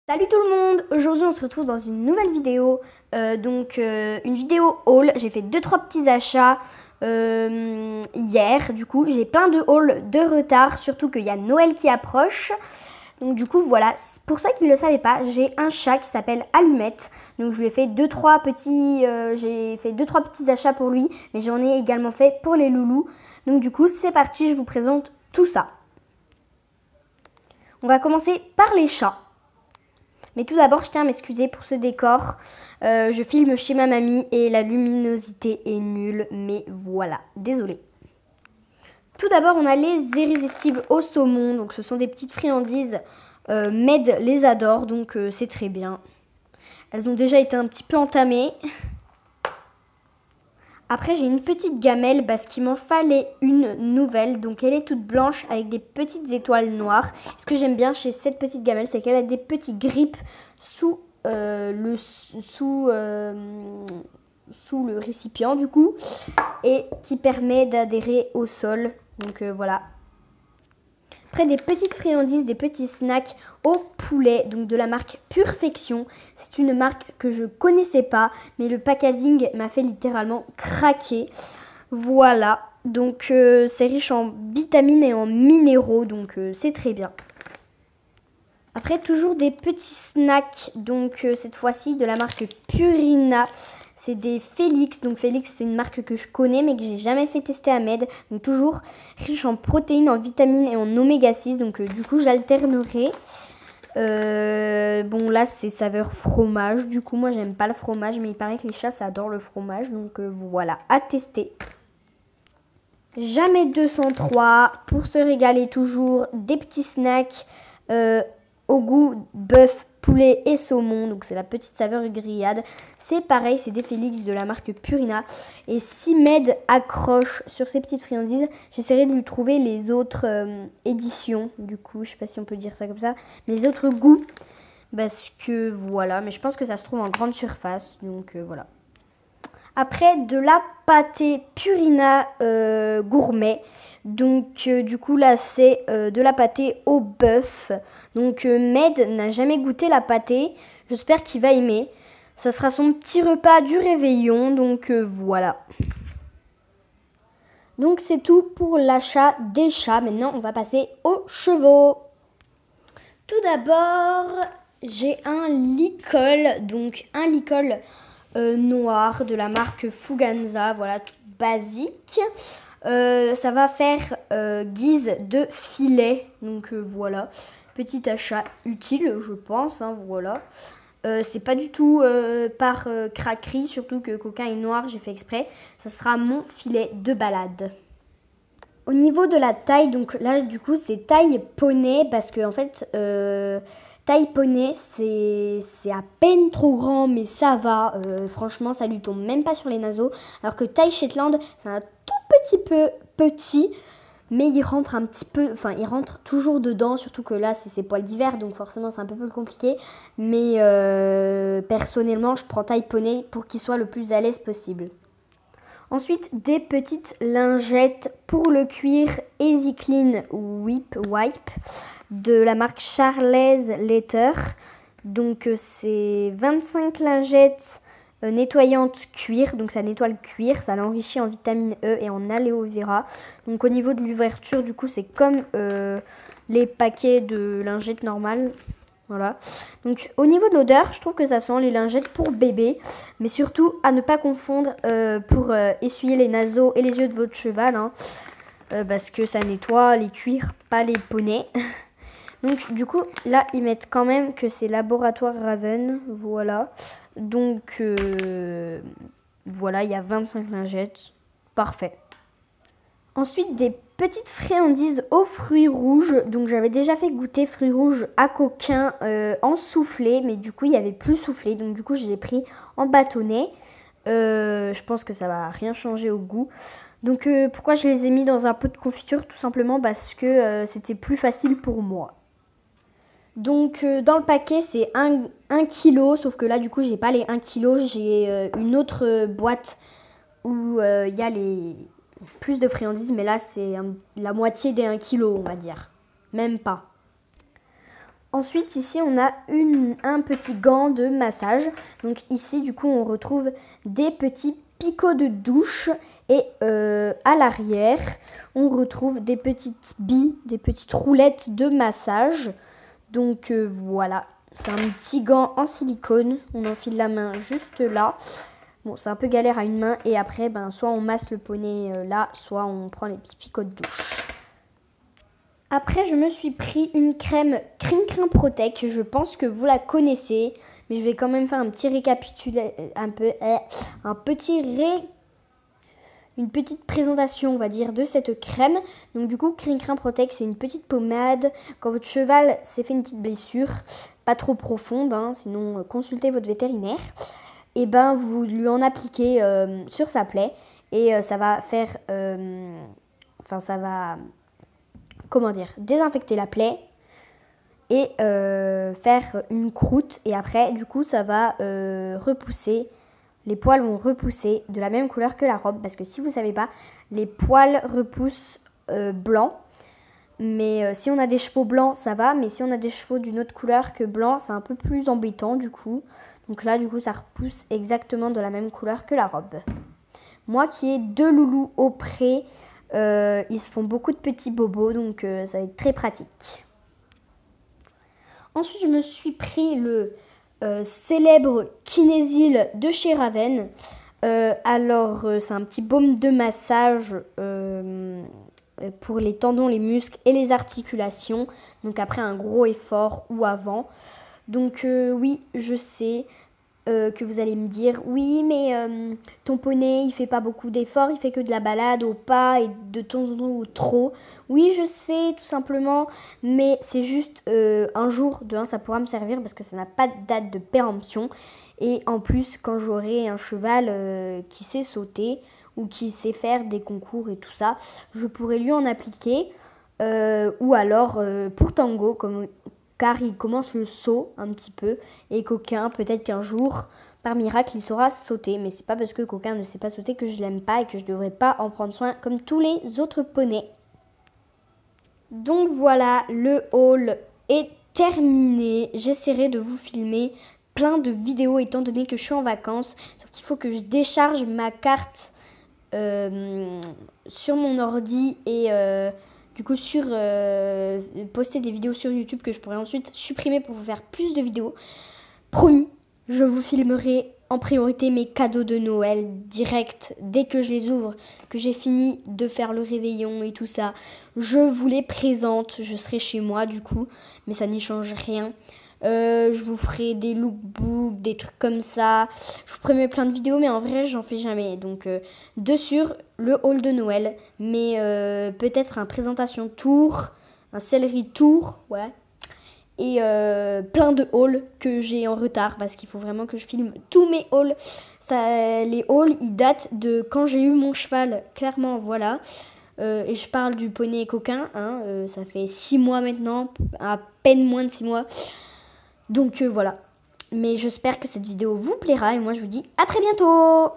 Salut tout le monde! Aujourd'hui on se retrouve dans une nouvelle vidéo, une vidéo haul. J'ai fait 2-3 petits achats hier, du coup j'ai plein de hauls de retard, surtout qu'il y a Noël qui approche. Donc du coup voilà, pour ceux qui ne le savaient pas, j'ai un chat qui s'appelle Allumette. Donc je lui ai fait 2-3 petits achats pour lui, mais j'en ai également fait pour les loulous. Donc du coup c'est parti, je vous présente tout ça. On va commencer par les chats. Mais tout d'abord, je tiens à m'excuser pour ce décor. Je filme chez ma mamie et la luminosité est nulle, mais voilà, désolée. Tout d'abord, on a les irrésistibles au saumon. Donc, ce sont des petites friandises. Med les adore, donc c'est très bien. Elles ont déjà été un petit peu entamées. Après, j'ai une petite gamelle parce qu'il m'en fallait une nouvelle. Donc, elle est toute blanche avec des petites étoiles noires. Ce que j'aime bien chez cette petite gamelle, c'est qu'elle a des petits grippes sous le récipient, du coup. Et qui permet d'adhérer au sol. Donc, voilà. Après, des petites friandises, des petits snacks au poulet, donc de la marque Purfection. C'est une marque que je connaissais pas, mais le packaging m'a fait littéralement craquer. Voilà, donc c'est riche en vitamines et en minéraux, donc c'est très bien. Après, toujours des petits snacks, donc cette fois-ci de la marque Purina. C'est des Félix. Donc Félix, c'est une marque que je connais mais que j'ai jamais fait tester à Med. Donc toujours riche en protéines, en vitamines et en oméga 6. Donc du coup, j'alternerai. Bon, là, c'est saveur fromage. Du coup, moi, j'aime pas le fromage. Mais il paraît que les chats, ça adore le fromage. Donc voilà, à tester. Jamais 203. Pour se régaler toujours, des petits snacks au goût bœuf, poulet et saumon. Donc c'est la petite saveur grillade. C'est pareil, c'est des Félix de la marque Purina. Et si Med accroche sur ces petites friandises, j'essaierai de lui trouver les autres éditions. Du coup, je sais pas si on peut dire ça comme ça. Mais les autres goûts. Parce que voilà, mais je pense que ça se trouve en grande surface. Donc voilà. Après, de la pâtée Purina gourmet. Donc, du coup, là, c'est de la pâtée au bœuf. Donc, Med n'a jamais goûté la pâtée. J'espère qu'il va aimer. Ça sera son petit repas du réveillon. Donc, voilà. Donc, c'est tout pour l'achat des chats. Maintenant, on va passer aux chevaux. Tout d'abord, j'ai un licol. Donc, un licol noir de la marque Fuganza, voilà, tout basique. Ça va faire guise de filet, donc voilà, petit achat utile, je pense, hein, voilà. C'est pas du tout par craquerie, surtout que coquin est noir, j'ai fait exprès. Ça sera mon filet de balade. Au niveau de la taille, donc là du coup c'est taille poney parce que en fait taille poney c'est à peine trop grand mais ça va, franchement ça lui tombe même pas sur les naseaux. Alors que taille Shetland c'est un tout petit peu petit mais il rentre un petit peu, enfin il rentre toujours dedans, surtout que là c'est ses poils d'hiver donc forcément c'est un peu plus compliqué. Mais personnellement je prends taille poney pour qu'il soit le plus à l'aise possible. Ensuite, des petites lingettes pour le cuir Easy Clean Wipe de la marque Charles Letter. Donc, c'est 25 lingettes nettoyantes cuir. Donc, ça nettoie le cuir, ça l'enrichit en vitamine E et en aloe vera. Donc, au niveau de l'ouverture, du coup, c'est comme les paquets de lingettes normales. Voilà. Donc au niveau de l'odeur, je trouve que ça sent les lingettes pour bébé. Mais surtout à ne pas confondre pour essuyer les naseaux et les yeux de votre cheval. Hein, parce que ça nettoie les cuirs, pas les poneys. Donc du coup, là, ils mettent quand même que c'est Laboratoire Raven. Voilà. Donc voilà, il y a 25 lingettes. Parfait. Ensuite, des petites friandises aux fruits rouges. Donc, j'avais déjà fait goûter fruits rouges à coquin en soufflé. Mais du coup, il n'y avait plus soufflé. Donc, du coup, je l'ai pris en bâtonnet. Je pense que ça va rien changer au goût. Donc, pourquoi je les ai mis dans un pot de confiture? Tout simplement parce que c'était plus facile pour moi. Donc, dans le paquet, c'est 1 kg. Sauf que là, du coup, j'ai pas les 1 kg. J'ai une autre boîte où il y a plus de friandises, mais là c'est la moitié des 1 kg, on va dire. Même pas. Ensuite, ici, on a un petit gant de massage. Donc ici, du coup, on retrouve des petits picots de douche. Et à l'arrière, on retrouve des petites billes, des petites roulettes de massage. Donc voilà, c'est un petit gant en silicone. On enfile la main juste là. Bon, c'est un peu galère à une main. Et après, soit on masse le poney là, soit on prend les petits picots de douche. Après, je me suis pris une crème Crincrin Protect. Je pense que vous la connaissez. Mais je vais quand même faire un petit une petite présentation, on va dire, de cette crème. Donc du coup, Crincrin Protect, c'est une petite pommade. Quand votre cheval s'est fait une petite blessure, pas trop profonde, hein, sinon consultez votre vétérinaire. Et vous lui en appliquez sur sa plaie. Et ça va faire... ça va... désinfecter la plaie et faire une croûte. Et après, du coup, ça va repousser. Les poils vont repousser de la même couleur que la robe. Parce que si vous ne savez pas, les poils repoussent blanc. Mais si on a des chevaux blancs, ça va. Mais si on a des chevaux d'une autre couleur que blanc, c'est un peu plus embêtant du coup. Donc là, du coup, ça repousse exactement de la même couleur que la robe. Moi qui ai 2 loulous au pré, ils se font beaucoup de petits bobos, donc ça va être très pratique. Ensuite, je me suis pris le célèbre Kinesil de chez Raven. C'est un petit baume de massage pour les tendons, les muscles et les articulations. Donc après un gros effort ou avant. Donc oui, je sais que vous allez me dire oui mais ton poney il fait pas beaucoup d'efforts, il fait que de la balade au pas et de temps en temps trop. Oui je sais tout simplement, mais c'est juste un jour ça pourra me servir parce que ça n'a pas de date de péremption. Et en plus quand j'aurai un cheval qui sait sauter ou qui sait faire des concours et tout ça, je pourrai lui en appliquer ou alors pour Tango car il commence le saut un petit peu et Coquin, peut-être qu'un jour, par miracle, il saura sauter. Mais c'est pas parce que Coquin ne sait pas sauter que je l'aime pas et que je devrais pas en prendre soin comme tous les autres poneys. Donc voilà, le haul est terminé. J'essaierai de vous filmer plein de vidéos étant donné que je suis en vacances. Sauf qu'il faut que je décharge ma carte sur mon ordi et... du coup, poster des vidéos sur YouTube que je pourrais ensuite supprimer pour vous faire plus de vidéos. Promis, je vous filmerai en priorité mes cadeaux de Noël direct dès que je les ouvre, que j'ai fini de faire le réveillon et tout ça. Je vous les présente, je serai chez moi du coup, mais ça n'y change rien. Je vous ferai des lookbooks, des trucs comme ça. Je vous promets plein de vidéos, mais en vrai, j'en fais jamais. Donc, de sûr, le haul de Noël, mais peut-être un présentation tour, un céleri tour, ouais. Et plein de hauls que j'ai en retard parce qu'il faut vraiment que je filme tous mes hauls. Les hauls, ils datent de quand j'ai eu mon cheval, clairement, voilà. Et je parle du poney Coquin, hein, ça fait 6 mois maintenant, à peine moins de 6 mois. Donc voilà, mais j'espère que cette vidéo vous plaira et moi je vous dis à très bientôt.